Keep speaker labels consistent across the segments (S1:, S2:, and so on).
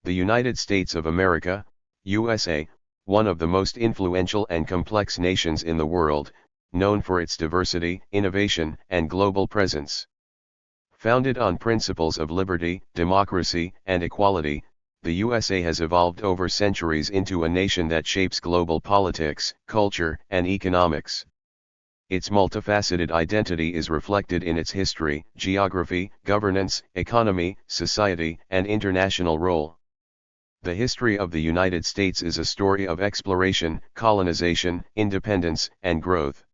S1: The United States of America, USA, one of the most influential and complex nations in the world, known for its diversity, innovation, and global presence. Founded on principles of liberty, democracy, and equality, the USA has evolved over centuries into a nation that shapes global politics, culture, and economics. Its multifaceted identity is reflected in its history, geography, governance, economy, society, and international role. The history of the United States is a story of exploration, colonization, independence, and growth.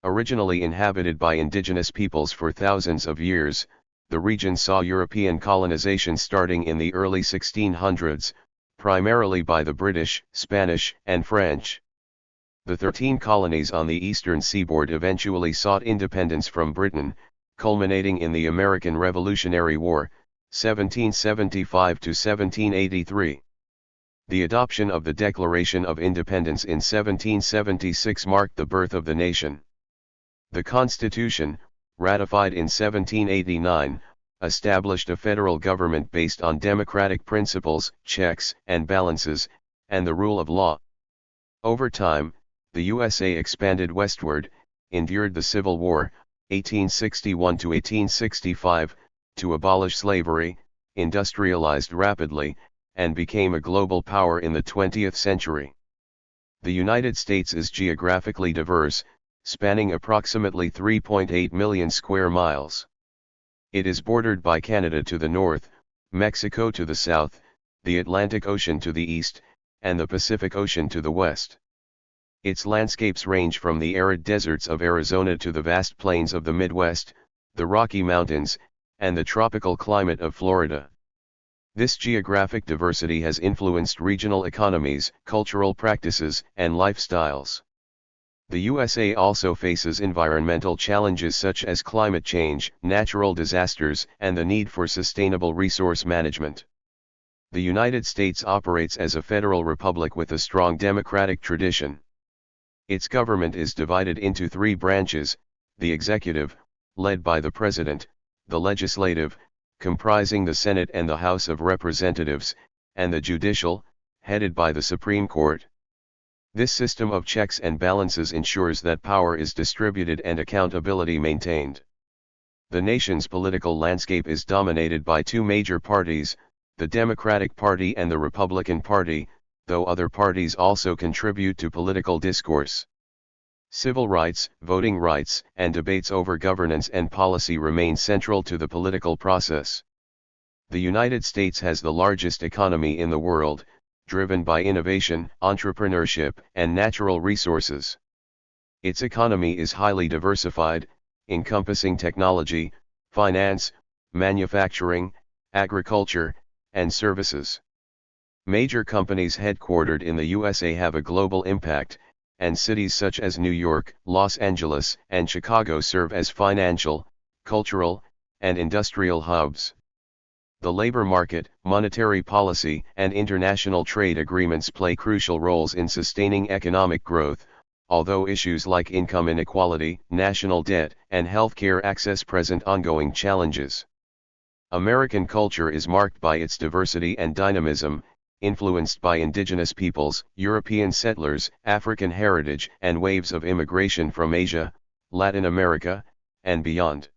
S1: Originally inhabited by indigenous peoples for thousands of years, the region saw European colonization starting in the early 1600s, primarily by the British, Spanish, and French. The 13 colonies on the eastern seaboard eventually sought independence from Britain, culminating in the American Revolutionary War, 1775 to 1783. The adoption of the Declaration of Independence in 1776 marked the birth of the nation. The Constitution, ratified in 1789, established a federal government based on democratic principles, checks and balances, and the rule of law. Over time, the USA expanded westward, endured the Civil War, 1861 to 1865, to abolish slavery, industrialized rapidly, and became a global power in the 20th century. The United States is geographically diverse, spanning approximately 3.8 million square miles. It is bordered by Canada to the north, Mexico to the south, the Atlantic Ocean to the east, and the Pacific Ocean to the west. Its landscapes range from the arid deserts of Arizona to the vast plains of the Midwest, the Rocky Mountains, and the tropical climate of Florida. This geographic diversity has influenced regional economies, cultural practices, and lifestyles. The USA also faces environmental challenges such as climate change, natural disasters, and the need for sustainable resource management. The United States operates as a federal republic with a strong democratic tradition. Its government is divided into three branches: the executive, led by the president; the legislative, comprising the Senate and the House of Representatives; and the judicial, headed by the Supreme Court. This system of checks and balances ensures that power is distributed and accountability maintained. The nation's political landscape is dominated by two major parties, the Democratic Party and the Republican Party, though other parties also contribute to political discourse. Civil rights, voting rights, and debates over governance and policy remain central to the political process. The United States has the largest economy in the world, driven by innovation, entrepreneurship, and natural resources. Its economy is highly diversified, encompassing technology, finance, manufacturing, agriculture, and services. Major companies headquartered in the USA have a global impact, and cities such as New York, Los Angeles, and Chicago serve as financial, cultural, and industrial hubs. The labor market, monetary policy, and international trade agreements play crucial roles in sustaining economic growth, although issues like income inequality, national debt, and healthcare access present ongoing challenges. American culture is marked by its diversity and dynamism, influenced by indigenous peoples, European settlers, African heritage, and waves of immigration from Asia, Latin America, and beyond.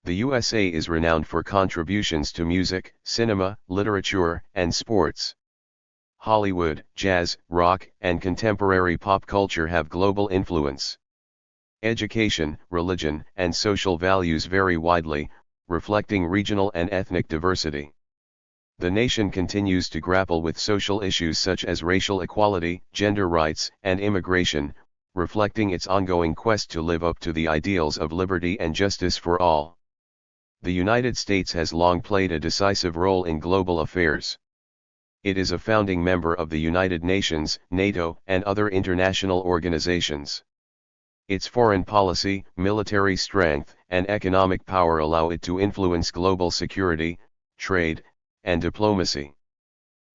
S1: The USA is renowned for contributions to music, cinema, literature, and sports. Hollywood, jazz, rock, and contemporary pop culture have global influence. Education, religion, and social values vary widely, reflecting regional and ethnic diversity. The nation continues to grapple with social issues such as racial equality, gender rights, and immigration, reflecting its ongoing quest to live up to the ideals of liberty and justice for all. The United States has long played a decisive role in global affairs. It is a founding member of the United Nations, NATO, and other international organizations. Its foreign policy, military strength, and economic power allow it to influence global security, trade, and diplomacy.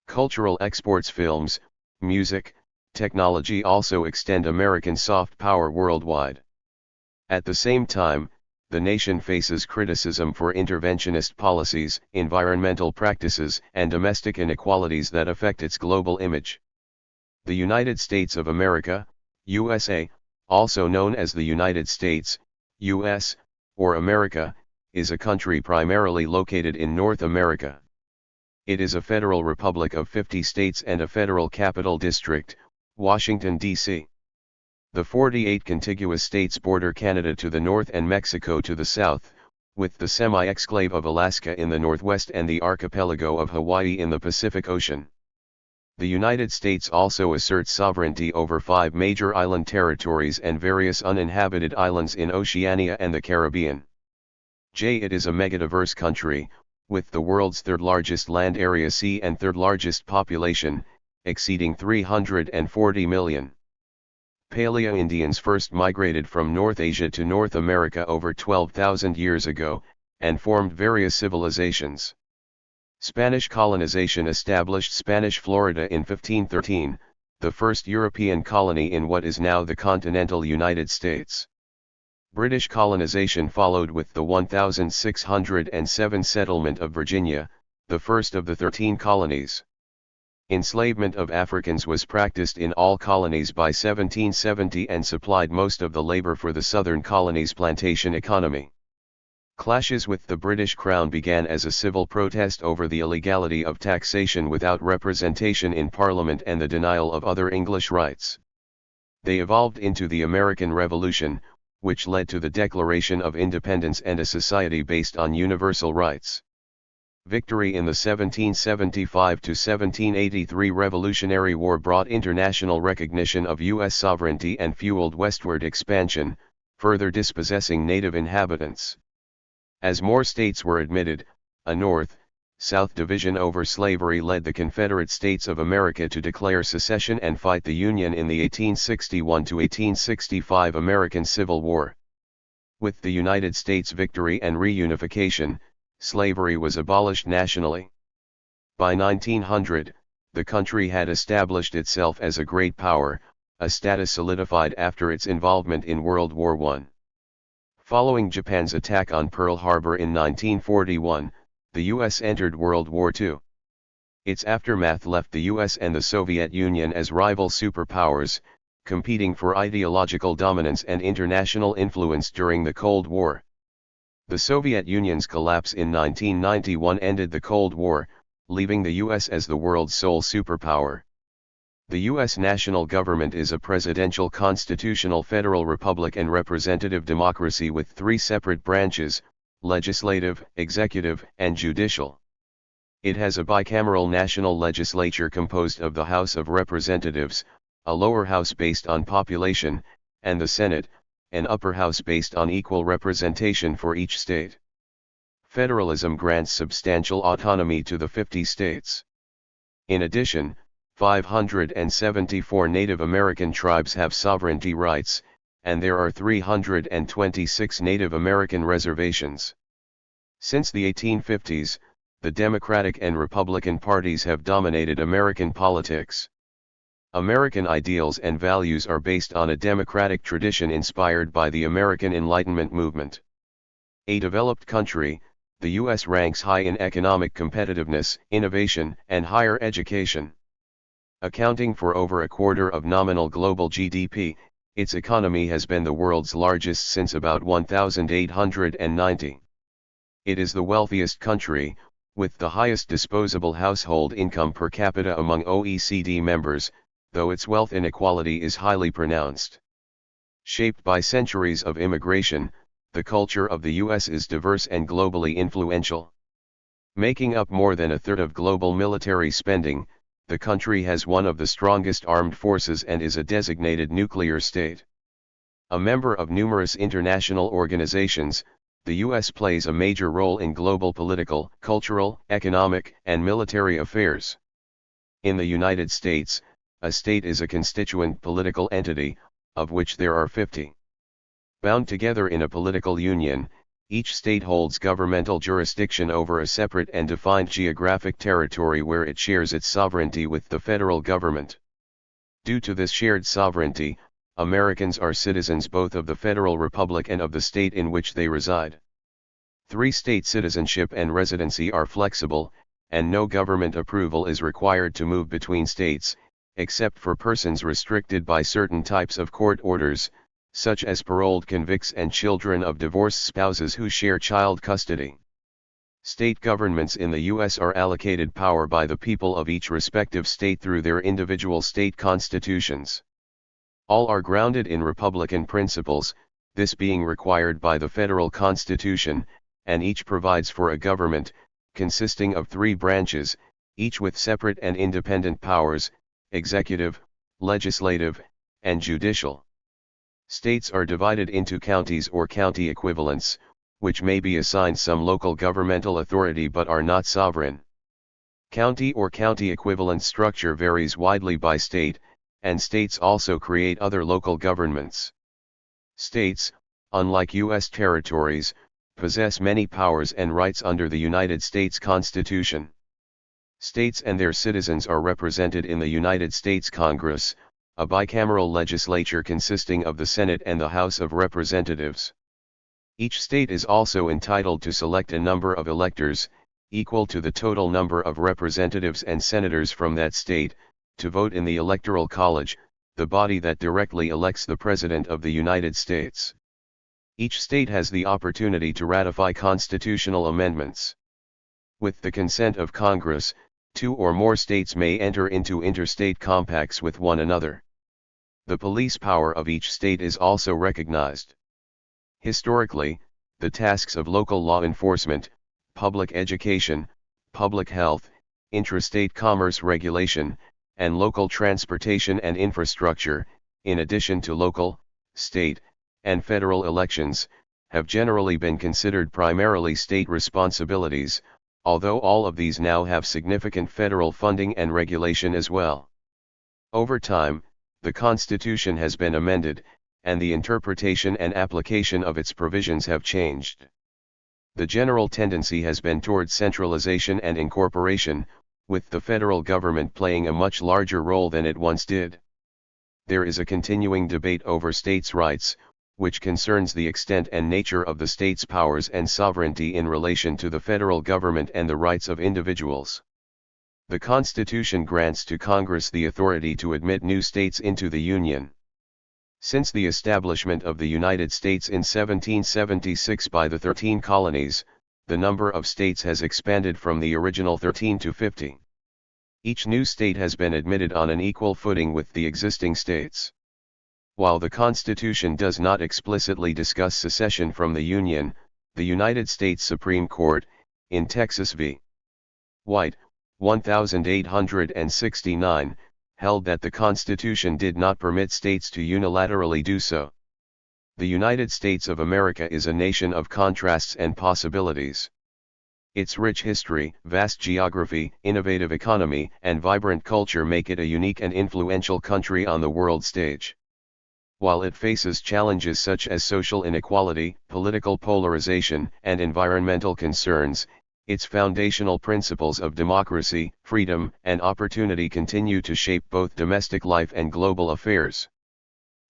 S1: Cultural exports, films, music, technology also extend American soft power worldwide. At the same time, the nation faces criticism for interventionist policies, environmental practices, and domestic inequalities that affect its global image. The United States of America, USA, also known as the United States, US, or America, is a country primarily located in North America. It is a federal republic of 50 states and a federal capital district, Washington, D.C. The 48 contiguous states border Canada to the north and Mexico to the south, with the semi-exclave of Alaska in the northwest and the archipelago of Hawaii in the Pacific Ocean. The United States also asserts sovereignty over 5 major island territories and various uninhabited islands in Oceania and the Caribbean. It is a megadiverse country, with the world's third-largest land area sea and third-largest population, exceeding 340 million. Paleo-Indians first migrated from North Asia to North America over 12,000 years ago, and formed various civilizations. Spanish colonization established Spanish Florida in 1513, the first European colony in what is now the continental United States. British colonization followed with the 1607 settlement of Virginia, the first of the 13 colonies. Enslavement of Africans was practiced in all colonies by 1770 and supplied most of the labor for the southern colonies' plantation economy. Clashes with the British Crown began as a civil protest over the illegality of taxation without representation in Parliament and the denial of other English rights. They evolved into the American Revolution, which led to the Declaration of Independence and a society based on universal rights. Victory in the 1775–1783 Revolutionary War brought international recognition of U.S. sovereignty and fueled westward expansion, further dispossessing native inhabitants. As more states were admitted, a North-South division over slavery led the Confederate States of America to declare secession and fight the Union in the 1861–1865 American Civil War. With the United States victory and reunification, slavery was abolished nationally. By 1900, the country had established itself as a great power, a status solidified after its involvement in World War I. Following Japan's attack on Pearl Harbor in 1941, the U.S. entered World War II. Its aftermath left the U.S. and the Soviet Union as rival superpowers, competing for ideological dominance and international influence during the Cold War. The Soviet Union's collapse in 1991 ended the Cold War, leaving the U.S. as the world's sole superpower. The U.S. national government is a presidential constitutional federal republic and representative democracy with 3 separate branches: legislative, executive, and judicial. It has a bicameral national legislature composed of the House of Representatives, a lower house based on population, and the Senate, an upper house based on equal representation for each state. Federalism grants substantial autonomy to the 50 states. In addition, 574 Native American tribes have sovereignty rights, and there are 326 Native American reservations. Since the 1850s, the Democratic and Republican parties have dominated American politics. American ideals and values are based on a democratic tradition inspired by the American Enlightenment movement. A developed country, the U.S. ranks high in economic competitiveness, innovation, and higher education. Accounting for over a quarter of nominal global GDP, its economy has been the world's largest since about 1890. It is the wealthiest country, with the highest disposable household income per capita among OECD members, though its wealth inequality is highly pronounced. Shaped by centuries of immigration, the culture of the U.S. is diverse and globally influential. Making up more than a third of global military spending, the country has one of the strongest armed forces and is a designated nuclear state. A member of numerous international organizations, the U.S. plays a major role in global political, cultural, economic, and military affairs. In the United States, a state is a constituent political entity, of which there are 50. Bound together in a political union, each state holds governmental jurisdiction over a separate and defined geographic territory where it shares its sovereignty with the federal government. Due to this shared sovereignty, Americans are citizens both of the federal republic and of the state in which they reside. 3. State citizenship and residency are flexible, and no government approval is required to move between states, except for persons restricted by certain types of court orders, such as paroled convicts and children of divorced spouses who share child custody. State governments in the U.S. are allocated power by the people of each respective state through their individual state constitutions. All are grounded in republican principles, this being required by the federal constitution, and each provides for a government, consisting of 3 branches, each with separate and independent powers: executive, legislative, and judicial. States are divided into counties or county equivalents, which may be assigned some local governmental authority but are not sovereign. County or county equivalent structure varies widely by state, and states also create other local governments. States, unlike U.S. territories, possess many powers and rights under the United States Constitution. States and their citizens are represented in the United States Congress, a bicameral legislature consisting of the Senate and the House of Representatives. Each state is also entitled to select a number of electors, equal to the total number of representatives and senators from that state, to vote in the Electoral College, the body that directly elects the President of the United States. Each state has the opportunity to ratify constitutional amendments. With the consent of Congress, 2 or more states may enter into interstate compacts with one another. The police power of each state is also recognized. Historically, the tasks of local law enforcement, public education, public health, intrastate commerce regulation, and local transportation and infrastructure, in addition to local, state, and federal elections, have generally been considered primarily state responsibilities, although all of these now have significant federal funding and regulation as well. Over time, the Constitution has been amended, and the interpretation and application of its provisions have changed. The general tendency has been toward centralization and incorporation, with the federal government playing a much larger role than it once did. There is a continuing debate over states' rights, which concerns the extent and nature of the state's powers and sovereignty in relation to the federal government and the rights of individuals. The Constitution grants to Congress the authority to admit new states into the Union. Since the establishment of the United States in 1776 by the 13 colonies, the number of states has expanded from the original 13 to 50. Each new state has been admitted on an equal footing with the existing states. While the Constitution does not explicitly discuss secession from the Union, the United States Supreme Court, in Texas v. White, 1869, held that the Constitution did not permit states to unilaterally do so. The United States of America is a nation of contrasts and possibilities. Its rich history, vast geography, innovative economy, and vibrant culture make it a unique and influential country on the world stage. While it faces challenges such as social inequality, political polarization, and environmental concerns, its foundational principles of democracy, freedom, and opportunity continue to shape both domestic life and global affairs.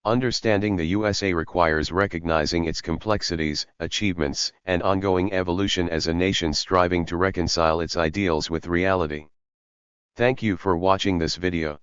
S1: Understanding the USA requires recognizing its complexities, achievements, and ongoing evolution as a nation striving to reconcile its ideals with reality. Thank you for watching this video.